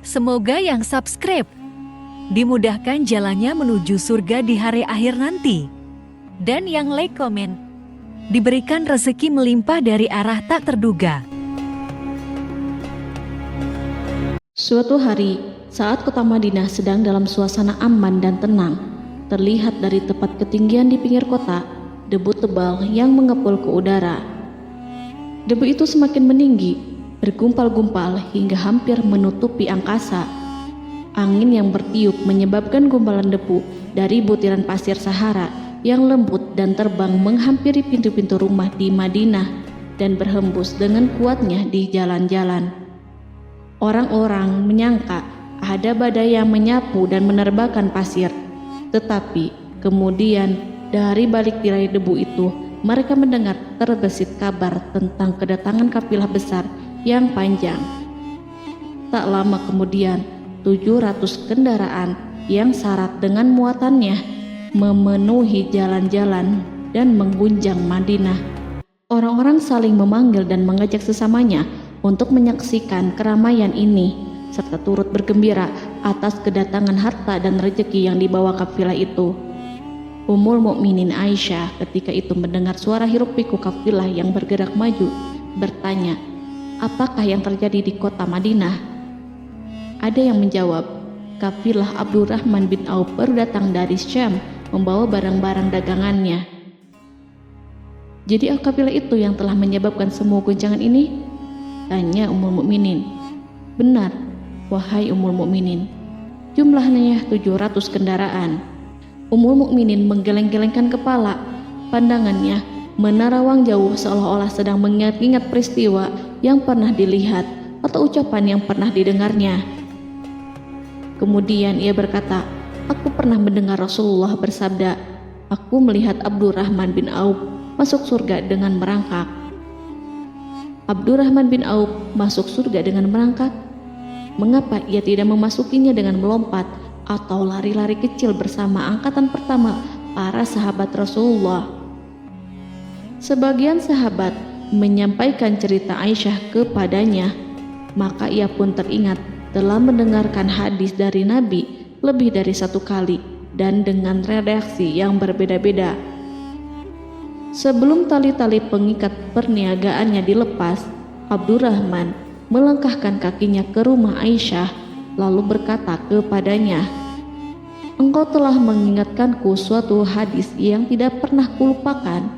Semoga yang subscribe dimudahkan jalannya menuju surga di hari akhir nanti. Dan yang like komen diberikan rezeki melimpah dari arah tak terduga. Suatu hari, saat kota Madinah sedang dalam suasana aman dan tenang, terlihat dari tepat ketinggian di pinggir kota, debu tebal yang mengepul ke udara. Debu itu semakin meninggi, bergumpal-gumpal hingga hampir menutupi angkasa. Angin yang bertiup menyebabkan gumpalan debu dari butiran pasir Sahara yang lembut dan terbang menghampiri pintu-pintu rumah di Madinah dan berhembus dengan kuatnya di jalan-jalan. Orang-orang menyangka ada badai yang menyapu dan menerbangkan pasir, tetapi kemudian dari balik tirai debu itu mereka mendengar terbesit kabar tentang kedatangan kafilah besar yang panjang. Tak lama kemudian 700 kendaraan yang syarat dengan muatannya memenuhi jalan-jalan dan mengguncang Madinah. Orang-orang saling memanggil dan mengajak sesamanya untuk menyaksikan keramaian ini serta turut bergembira atas kedatangan harta dan rezeki yang dibawa kafilah itu. Ummul Mukminin Aisyah ketika itu mendengar suara hiruk-pikuk kafilah yang bergerak maju, bertanya, "Apakah yang terjadi di kota Madinah?" Ada yang menjawab, "Kafilah Abdurrahman bin Auf baru datang dari Syam membawa barang-barang dagangannya." "Jadi kafilah itu yang telah menyebabkan semua guncangan ini?" tanya Ummul Mukminin. "Benar, wahai Ummul Mukminin. Jumlahnya 700 kendaraan." Ummul Mukminin menggeleng-gelengkan kepala. Pandangannya menerawang jauh seolah-olah sedang mengingat-ingat peristiwa yang pernah dilihat atau ucapan yang pernah didengarnya. Kemudian ia berkata, "Aku pernah mendengar Rasulullah bersabda, aku melihat Abdurrahman bin Auf masuk surga dengan merangkak." Abdurrahman bin Auf masuk surga dengan merangkak? Mengapa ia tidak memasukinya dengan melompat atau lari-lari kecil bersama angkatan pertama para sahabat Rasulullah? Sebagian sahabat menyampaikan cerita Aisyah kepadanya, maka ia pun teringat telah mendengarkan hadis dari Nabi lebih dari satu kali dan dengan redaksi yang berbeda-beda. Sebelum tali-tali pengikat perniagaannya dilepas, Abdurrahman melangkahkan kakinya ke rumah Aisyah lalu berkata kepadanya, "Engkau telah mengingatkanku suatu hadis yang tidak pernah kulupakan,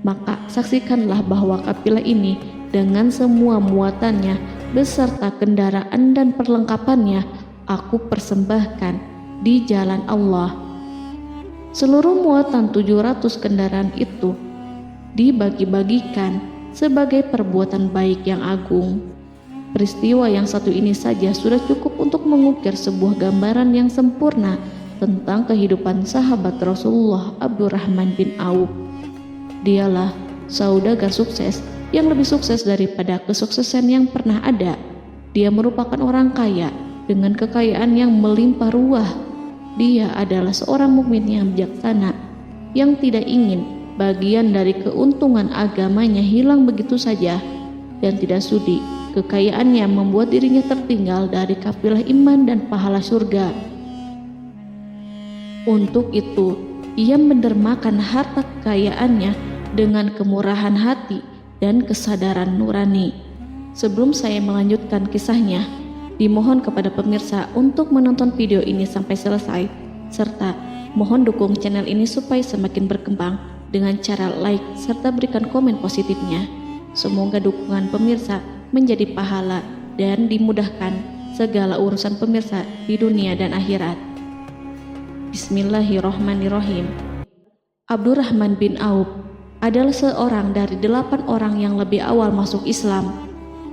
maka saksikanlah bahwa kafilah ini dengan semua muatannya beserta kendaraan dan perlengkapannya aku persembahkan di jalan Allah." Seluruh muatan 700 kendaraan itu dibagi-bagikan sebagai perbuatan baik yang agung. Peristiwa yang satu ini saja sudah cukup untuk mengukir sebuah gambaran yang sempurna tentang kehidupan sahabat Rasulullah Abdurrahman bin Auf. Dialah saudagar sukses yang lebih sukses daripada kesuksesan yang pernah ada. Dia merupakan orang kaya dengan kekayaan yang melimpah ruah. Dia adalah seorang mukmin yang bijaksana yang tidak ingin bagian dari keuntungan agamanya hilang begitu saja dan tidak sudi kekayaannya membuat dirinya tertinggal dari kafilah iman dan pahala surga. Untuk itu, ia mendermakan harta kekayaannya dengan kemurahan hati dan kesadaran nurani. Sebelum saya melanjutkan kisahnya, dimohon kepada pemirsa untuk menonton video ini sampai selesai, serta mohon dukung channel ini supaya semakin berkembang dengan cara like serta berikan komen positifnya. Semoga dukungan pemirsa menjadi pahala dan dimudahkan segala urusan pemirsa di dunia dan akhirat. Bismillahirrohmanirrohim. Abdurrahman bin Auf adalah seorang dari 8 orang yang lebih awal masuk Islam.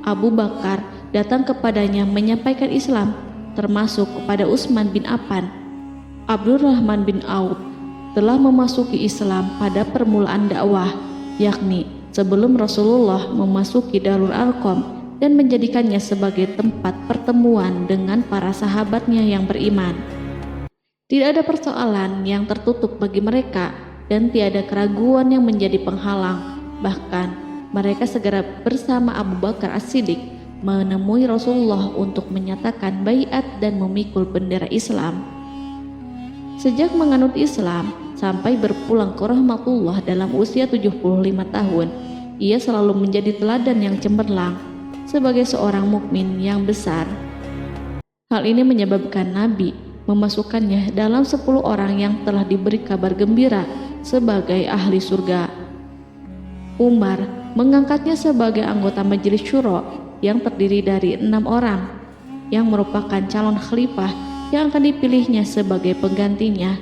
Abu Bakar datang kepadanya menyampaikan Islam, termasuk kepada Utsman bin Affan. Abdurrahman bin Auf telah memasuki Islam pada permulaan dakwah, yakni sebelum Rasulullah memasuki Darul Arqam dan menjadikannya sebagai tempat pertemuan dengan para sahabatnya yang beriman. Tidak ada persoalan yang tertutup bagi mereka dan tiada keraguan yang menjadi penghalang. Bahkan mereka segera bersama Abu Bakar As-Siddiq menemui Rasulullah untuk menyatakan baiat dan memikul bendera Islam. Sejak menganut Islam sampai berpulang ke rahmatullah dalam usia 75 tahun, ia selalu menjadi teladan yang cemerlang sebagai seorang mukmin yang besar. Hal ini menyebabkan Nabi memasukkannya dalam 10 orang yang telah diberi kabar gembira sebagai ahli surga. Umar mengangkatnya sebagai anggota majelis syuro yang terdiri dari 6 orang yang merupakan calon khalifah yang akan dipilihnya sebagai penggantinya.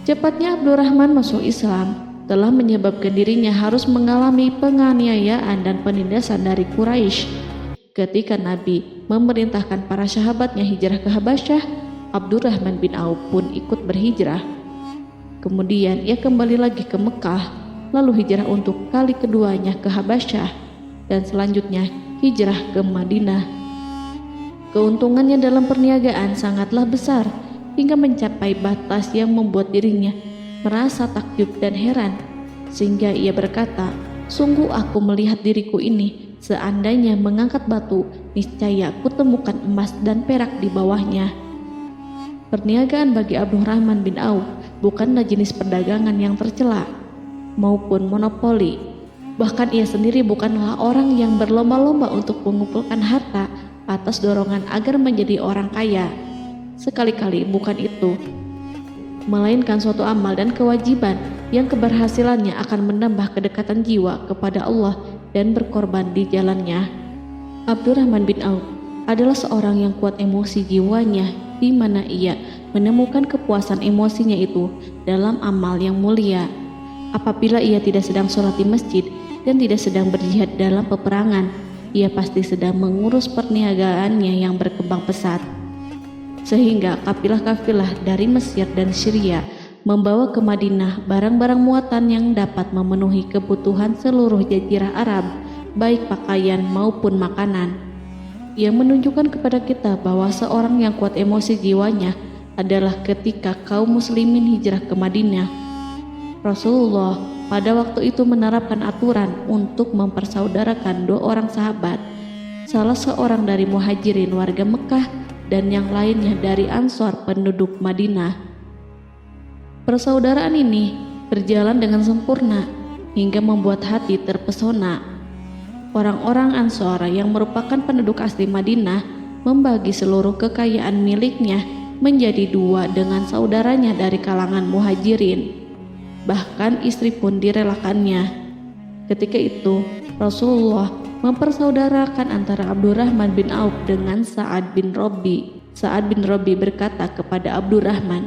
Cepatnya Abdurrahman masuk Islam telah menyebabkan dirinya harus mengalami penganiayaan dan penindasan dari Quraisy. Ketika Nabi memerintahkan para sahabatnya hijrah ke Habasyah, Abdurrahman bin Auf pun ikut berhijrah. Kemudian ia kembali lagi ke Mekah, lalu hijrah untuk kali keduanya ke Habasyah, dan selanjutnya hijrah ke Madinah. Keuntungannya dalam perniagaan sangatlah besar, hingga mencapai batas yang membuat dirinya merasa takjub dan heran, sehingga ia berkata, "Sungguh aku melihat diriku ini, seandainya mengangkat batu, niscaya aku temukan emas dan perak di bawahnya." Perniagaan bagi Abdurrahman bin Auf bukanlah jenis perdagangan yang tercela maupun monopoli. Bahkan ia sendiri bukanlah orang yang berlomba-lomba untuk mengumpulkan harta atas dorongan agar menjadi orang kaya. Sekali-kali bukan itu, melainkan suatu amal dan kewajiban yang keberhasilannya akan menambah kedekatan jiwa kepada Allah dan berkorban di jalannya. Abdurrahman bin Auf adalah seorang yang kuat emosi jiwanya, di mana ia menemukan kepuasan emosinya itu dalam amal yang mulia. Apabila ia tidak sedang sholat di masjid dan tidak sedang berjihad dalam peperangan, ia pasti sedang mengurus perniagaannya yang berkembang pesat. Sehingga kafilah-kafilah dari Mesir dan Syria membawa ke Madinah barang-barang muatan yang dapat memenuhi kebutuhan seluruh jazirah Arab, baik pakaian maupun makanan. Ia menunjukkan kepada kita bahwa seorang yang kuat emosi jiwanya adalah ketika kaum muslimin hijrah ke Madinah. Rasulullah pada waktu itu menerapkan aturan untuk mempersaudarakan 2 orang sahabat, salah seorang dari muhajirin warga Mekah dan yang lainnya dari Ansor penduduk Madinah. Persaudaraan ini berjalan dengan sempurna hingga membuat hati terpesona. Orang-orang Ansor yang merupakan penduduk asli Madinah membagi seluruh kekayaan miliknya menjadi 2 dengan saudaranya dari kalangan muhajirin. Bahkan istri pun direlakannya. Ketika itu Rasulullah mempersaudarakan antara Abdurrahman bin Auf dengan Sa'ad bin Rabi. Sa'ad bin Rabi berkata kepada Abdurrahman,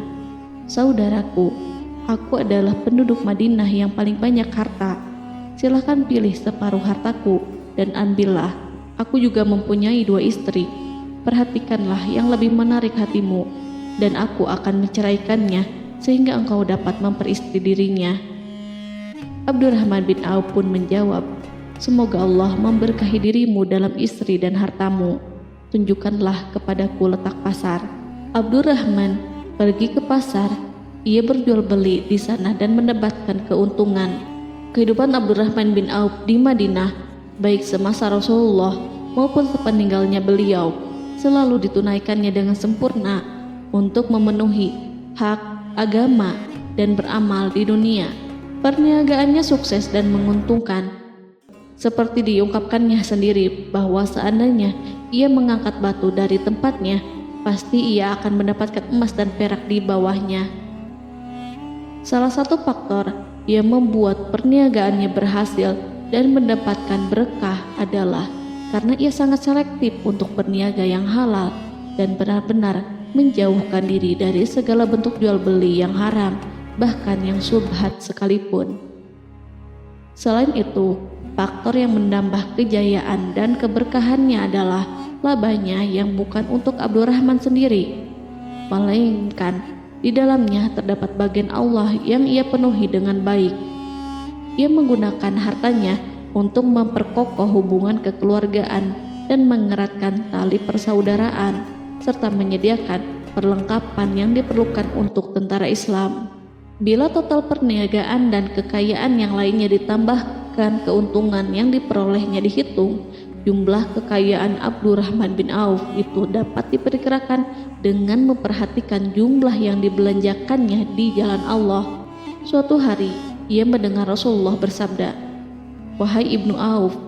"Saudaraku, aku adalah penduduk Madinah yang paling banyak harta. Silahkan pilih separuh hartaku dan ambillah. Aku juga mempunyai 2 istri. Perhatikanlah yang lebih menarik hatimu, dan aku akan menceraikannya sehingga engkau dapat memperistri dirinya." Abdurrahman bin Auf pun menjawab, "Semoga Allah memberkahi dirimu dalam istri dan hartamu. Tunjukkanlah kepadaku letak pasar." Abdurrahman pergi ke pasar. Ia berjual beli di sana dan mendapatkan keuntungan. Kehidupan Abdurrahman bin Auf di Madinah, baik semasa Rasulullah maupun sepeninggalnya beliau, selalu ditunaikannya dengan sempurna untuk memenuhi hak agama dan beramal di dunia. Perniagaannya sukses dan menguntungkan. Seperti diungkapkannya sendiri bahwa seandainya ia mengangkat batu dari tempatnya, pasti ia akan mendapatkan emas dan perak di bawahnya. Salah satu faktor yang membuat perniagaannya berhasil dan mendapatkan berkah adalah karena ia sangat selektif untuk berniaga yang halal dan benar-benar menjauhkan diri dari segala bentuk jual beli yang haram, bahkan yang syubhat sekalipun. Selain itu, faktor yang menambah kejayaan dan keberkahannya adalah labanya yang bukan untuk Abdurrahman sendiri, melainkan di dalamnya terdapat bagian Allah yang ia penuhi dengan baik. Ia menggunakan hartanya untuk memperkokoh hubungan kekeluargaan dan mengeratkan tali persaudaraan, serta menyediakan perlengkapan yang diperlukan untuk tentara Islam. Bila total perniagaan dan kekayaan yang lainnya ditambahkan keuntungan yang diperolehnya dihitung, Jumlah kekayaan Abdurrahman bin Auf itu dapat diperkirakan dengan memperhatikan jumlah yang dibelanjakannya di jalan Allah. Suatu hari, ia mendengar Rasulullah bersabda, "Wahai Ibnu Auf,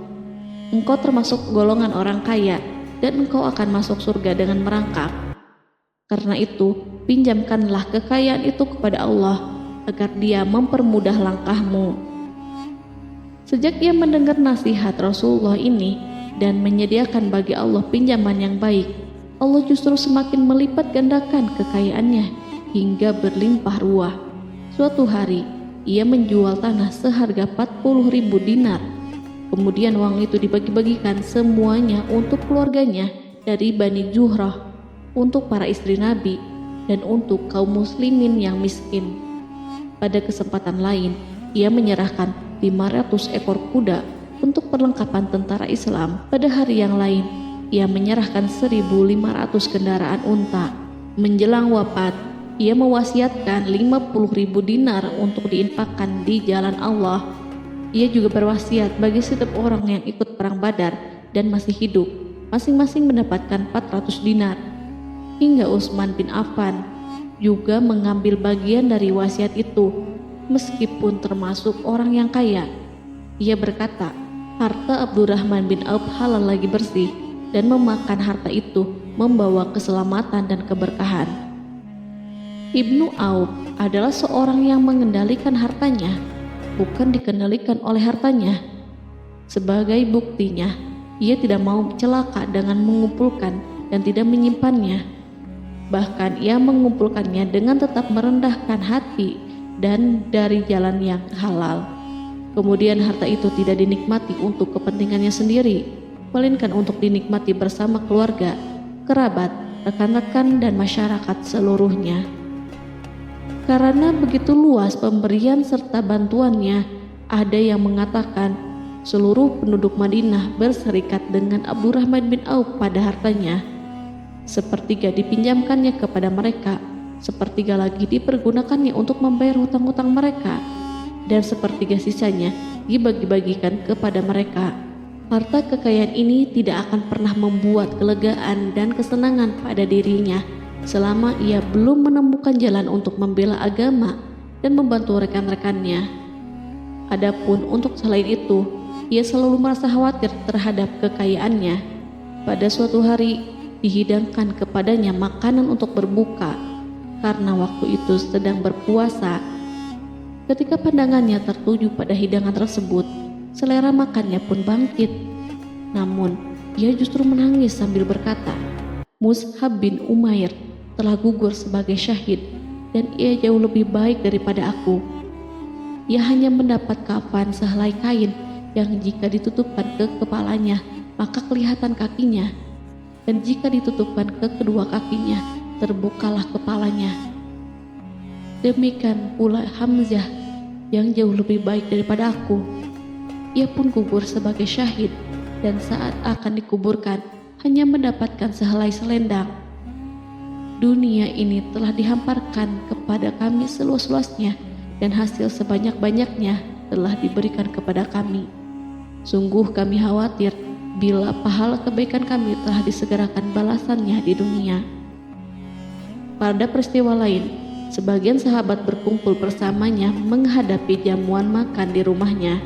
engkau termasuk golongan orang kaya dan engkau akan masuk surga dengan merangkak. Karena itu, pinjamkanlah kekayaan itu kepada Allah agar Dia mempermudah langkahmu." Sejak ia mendengar nasihat Rasulullah ini dan menyediakan bagi Allah pinjaman yang baik, Allah justru semakin melipat gandakan kekayaannya hingga berlimpah ruah. Suatu hari, ia menjual tanah seharga 40.000 dinar. Kemudian uang itu dibagi-bagikan semuanya untuk keluarganya dari Bani Zuhrah, untuk para istri Nabi, dan untuk kaum muslimin yang miskin. Pada kesempatan lain, ia menyerahkan 500 ekor kuda untuk perlengkapan tentara Islam. Pada hari yang lain, ia menyerahkan 1.500 kendaraan unta. Menjelang wafat, ia mewasiatkan 50.000 dinar untuk diinfakkan di jalan Allah. Ia juga berwasiat bagi setiap orang yang ikut perang Badar dan masih hidup, masing-masing mendapatkan 400 dinar. Hingga Utsman bin Affan juga mengambil bagian dari wasiat itu, meskipun termasuk orang yang kaya. Ia berkata, harta Abdurrahman bin Auf halal lagi bersih, dan memakan harta itu membawa keselamatan dan keberkahan. Ibnu Auf adalah seorang yang mengendalikan hartanya, bukan dikendalikan oleh hartanya. Sebagai buktinya, ia tidak mau celaka dengan mengumpulkan dan tidak menyimpannya. Bahkan ia mengumpulkannya dengan tetap merendahkan hati dan dari jalan yang halal. Kemudian harta itu tidak dinikmati untuk kepentingannya sendiri, melainkan untuk dinikmati bersama keluarga, kerabat, rekan-rekan, dan masyarakat seluruhnya. Karena begitu luas pemberian serta bantuannya, ada yang mengatakan seluruh penduduk Madinah berserikat dengan Abdurrahman bin Auf pada hartanya. Sepertiga dipinjamkannya kepada mereka, sepertiga lagi dipergunakannya untuk membayar hutang-hutang mereka, dan sepertiga sisanya dibagi-bagikan kepada mereka. Harta kekayaan ini tidak akan pernah membuat kelegaan dan kesenangan pada dirinya selama ia belum menemukan jalan untuk membela agama dan membantu rekan-rekannya. Adapun untuk selain itu, ia selalu merasa khawatir terhadap kekayaannya. Pada suatu hari, dihidangkan kepadanya makanan untuk berbuka karena waktu itu sedang berpuasa. Ketika pandangannya tertuju pada hidangan tersebut, selera makannya pun bangkit. Namun, ia justru menangis sambil berkata, "Mus'hab bin Umair telah gugur sebagai syahid, dan ia jauh lebih baik daripada aku. Ia hanya mendapat kafan sehelai kain yang jika ditutupkan ke kepalanya, maka kelihatan kakinya, dan jika ditutupkan ke kedua kakinya, terbukalah kepalanya. Demikian pula Hamzah yang jauh lebih baik daripada aku. Ia pun gugur sebagai syahid, dan saat akan dikuburkan hanya mendapatkan sehelai selendang. Dunia ini telah dihamparkan kepada kami seluas-luasnya, dan hasil sebanyak-banyaknya telah diberikan kepada kami. Sungguh kami khawatir bila pahala kebaikan kami telah disegerakan balasannya di dunia." Pada peristiwa lain, sebagian sahabat berkumpul bersamanya menghadapi jamuan makan di rumahnya.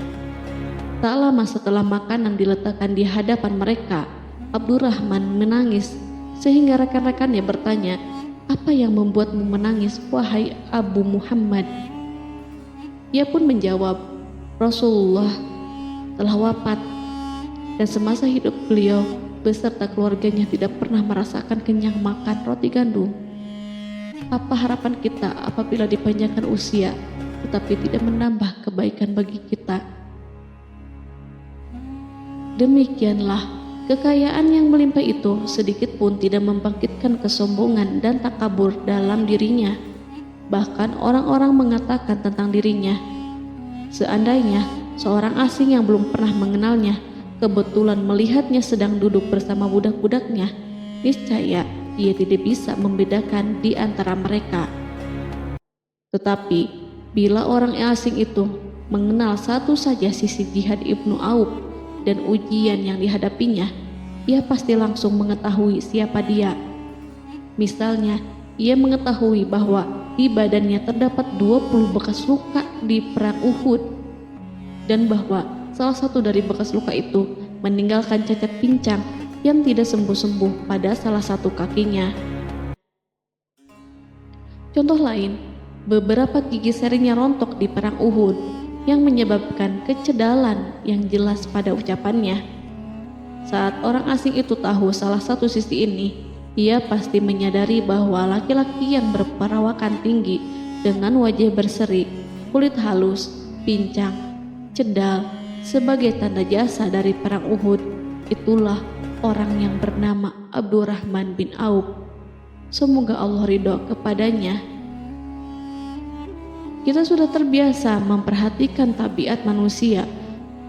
Tak lama setelah makanan diletakkan di hadapan mereka, Abdurrahman menangis sehingga rekan-rekannya bertanya, "Apa yang membuatmu menangis, wahai Abu Muhammad?" Ia pun menjawab, "Rasulullah telah wafat, dan semasa hidup beliau beserta keluarganya tidak pernah merasakan kenyang makan roti gandum. Apa harapan kita apabila dipanjangkan usia, tetapi tidak menambah kebaikan bagi kita?" Demikianlah, kekayaan yang melimpah itu sedikit pun tidak membangkitkan kesombongan dan takabur dalam dirinya. Bahkan orang-orang mengatakan tentang dirinya, seandainya seorang asing yang belum pernah mengenalnya kebetulan melihatnya sedang duduk bersama budak-budaknya, niscaya ia tidak bisa membedakan di antara mereka. Tetapi bila orang asing itu mengenal satu saja sisi jihad Ibnu Auf, dan ujian yang dihadapinya, ia pasti langsung mengetahui siapa dia. Misalnya, ia mengetahui bahwa di badannya terdapat 20 bekas luka di perang Uhud, dan bahwa salah satu dari bekas luka itu meninggalkan cacat pincang yang tidak sembuh-sembuh pada salah satu kakinya. Contoh lain, beberapa gigi serinya rontok di perang Uhud yang menyebabkan kecedalan yang jelas pada ucapannya. Saat orang asing itu tahu salah satu sisi ini, ia pasti menyadari bahwa laki-laki yang berperawakan tinggi dengan wajah berseri, kulit halus, pincang, cedal sebagai tanda jasa dari perang Uhud, itulah orang yang bernama Abdurrahman bin Auf. Semoga Allah ridho kepadanya. Kita sudah terbiasa memperhatikan tabiat manusia,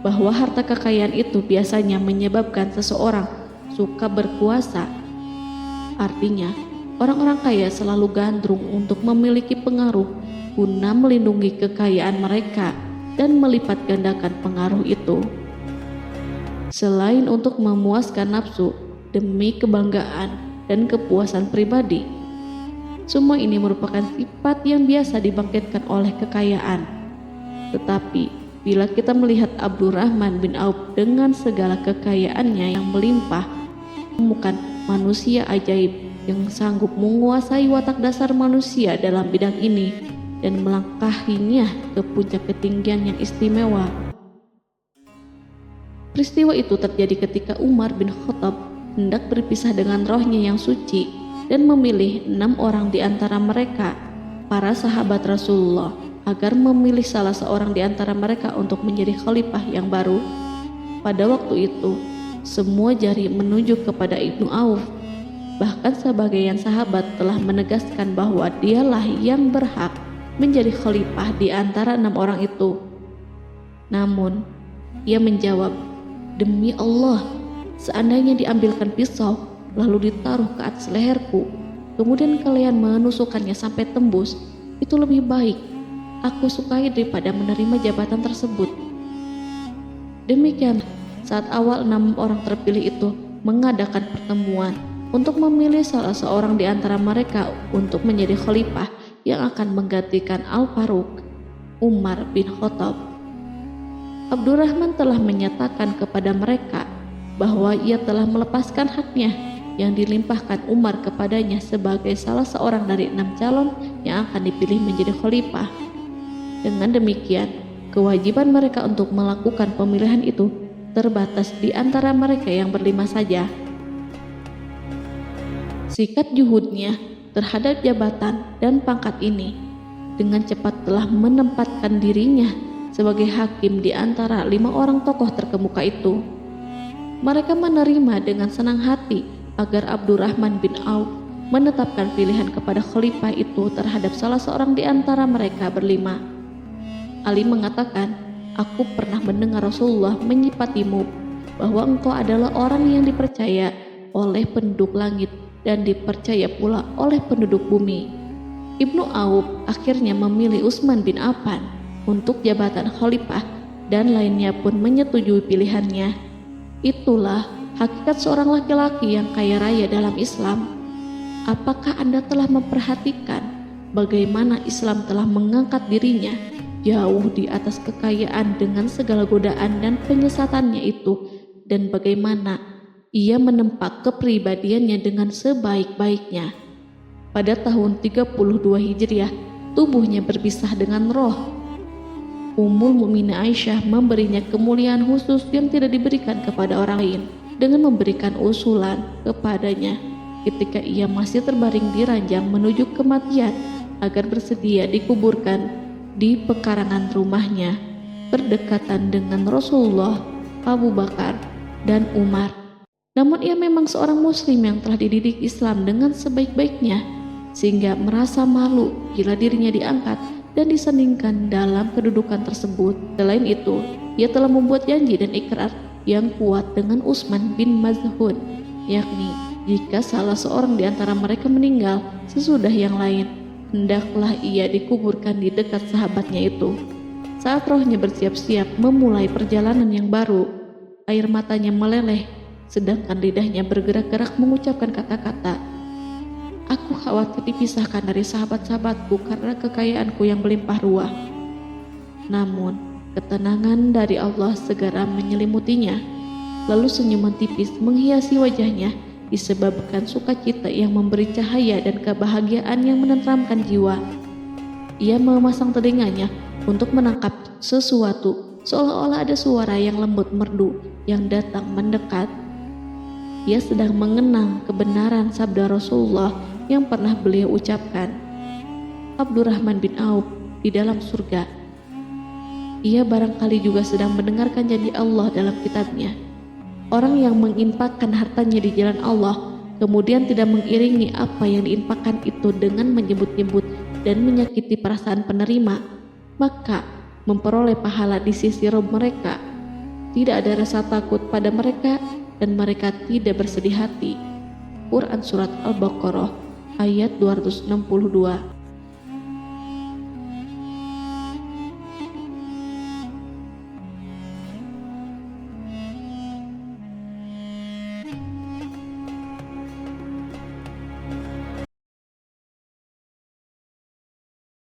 bahwa harta kekayaan itu biasanya menyebabkan seseorang suka berkuasa. Artinya, orang-orang kaya selalu gandrung untuk memiliki pengaruh guna melindungi kekayaan mereka dan melipat gandakan pengaruh itu. Selain untuk memuaskan nafsu demi kebanggaan dan kepuasan pribadi, semua ini merupakan sifat yang biasa dibangkitkan oleh kekayaan. Tetapi bila kita melihat Abdurrahman bin Auf dengan segala kekayaannya yang melimpah, menemukan manusia ajaib yang sanggup menguasai watak dasar manusia dalam bidang ini dan melangkahinya ke puncak ketinggian yang istimewa. Peristiwa itu terjadi ketika Umar bin Khattab hendak berpisah dengan rohnya yang suci dan memilih 6 orang di antara mereka, para sahabat Rasulullah, agar memilih salah seorang di antara mereka untuk menjadi khalifah yang baru. Pada waktu itu, semua jari menunjuk kepada Ibnu Auf. Bahkan sebagian sahabat telah menegaskan bahwa dialah yang berhak menjadi khalifah di antara 6 orang itu. Namun, ia menjawab, "Demi Allah, seandainya diambilkan pisau lalu ditaruh ke atas leherku, kemudian kalian menusukkannya sampai tembus, itu lebih baik aku sukai daripada menerima jabatan tersebut." Demikian, saat awal 6 orang terpilih itu mengadakan pertemuan untuk memilih salah seorang di antara mereka untuk menjadi khalifah yang akan menggantikan Al-Faruq, Umar bin Khattab, Abdurrahman telah menyatakan kepada mereka bahwa ia telah melepaskan haknya yang dilimpahkan Umar kepadanya sebagai salah seorang dari 6 calon yang akan dipilih menjadi khalifah. Dengan demikian, kewajiban mereka untuk melakukan pemilihan itu terbatas di antara mereka yang berlima saja. Sikat juhudnya terhadap jabatan dan pangkat ini dengan cepat telah menempatkan dirinya sebagai hakim di antara 5 orang tokoh terkemuka itu. Mereka menerima dengan senang hati agar Abdurrahman bin Auf menetapkan pilihan kepada khalifah itu terhadap salah seorang di antara mereka berlima. Ali mengatakan, "Aku pernah mendengar Rasulullah menyifatimu bahwa engkau adalah orang yang dipercaya oleh penduduk langit dan dipercaya pula oleh penduduk bumi." Ibnu Auf akhirnya memilih Utsman bin Affan untuk jabatan khalifah dan lainnya pun menyetujui pilihannya. Itulah hakikat seorang laki-laki yang kaya raya dalam Islam. Apakah Anda telah memperhatikan bagaimana Islam telah mengangkat dirinya jauh di atas kekayaan dengan segala godaan dan penyesatannya itu, dan bagaimana ia menempa kepribadiannya dengan sebaik-baiknya? Pada tahun 32 Hijriah, tubuhnya berpisah dengan roh. Ummul Mukminin Aisyah memberinya kemuliaan khusus yang tidak diberikan kepada orang lain dengan memberikan usulan kepadanya ketika ia masih terbaring di ranjang menuju kematian agar bersedia dikuburkan di pekarangan rumahnya berdekatan dengan Rasulullah, Abu Bakar, dan Umar. Namun ia memang seorang muslim yang telah dididik Islam dengan sebaik-baiknya, sehingga merasa malu bila dirinya diangkat dan disandingkan dalam kedudukan tersebut. Selain itu, ia telah membuat janji dan ikrar yang kuat dengan Utsman bin Maz'un, yakni jika salah seorang di antara mereka meninggal sesudah yang lain, hendaklah ia dikuburkan di dekat sahabatnya itu. Saat rohnya bersiap-siap memulai perjalanan yang baru, air matanya meleleh, sedangkan lidahnya bergerak-gerak mengucapkan kata-kata. Aku khawatir dipisahkan dari sahabat-sahabatku karena kekayaanku yang melimpah ruah. Namun, ketenangan dari Allah segera menyelimutinya. Lalu senyuman tipis menghiasi wajahnya disebabkan sukacita yang memberi cahaya dan kebahagiaan yang menenteramkan jiwa. Ia memasang telinganya untuk menangkap sesuatu, seolah-olah ada suara yang lembut merdu yang datang mendekat. Ia sedang mengenang kebenaran sabda Rasulullah yang pernah beliau ucapkan, Abdurrahman bin Auf di dalam surga. Ia barangkali juga sedang mendengarkan janji Allah dalam kitabnya. Orang yang menginfakkan hartanya di jalan Allah, kemudian tidak mengiringi apa yang diinfakkan itu dengan menyebut-nyebut dan menyakiti perasaan penerima, maka memperoleh pahala di sisi Rabb mereka. Tidak ada rasa takut pada mereka dan mereka tidak bersedih hati. Quran Surat Al-Baqarah ayat 262.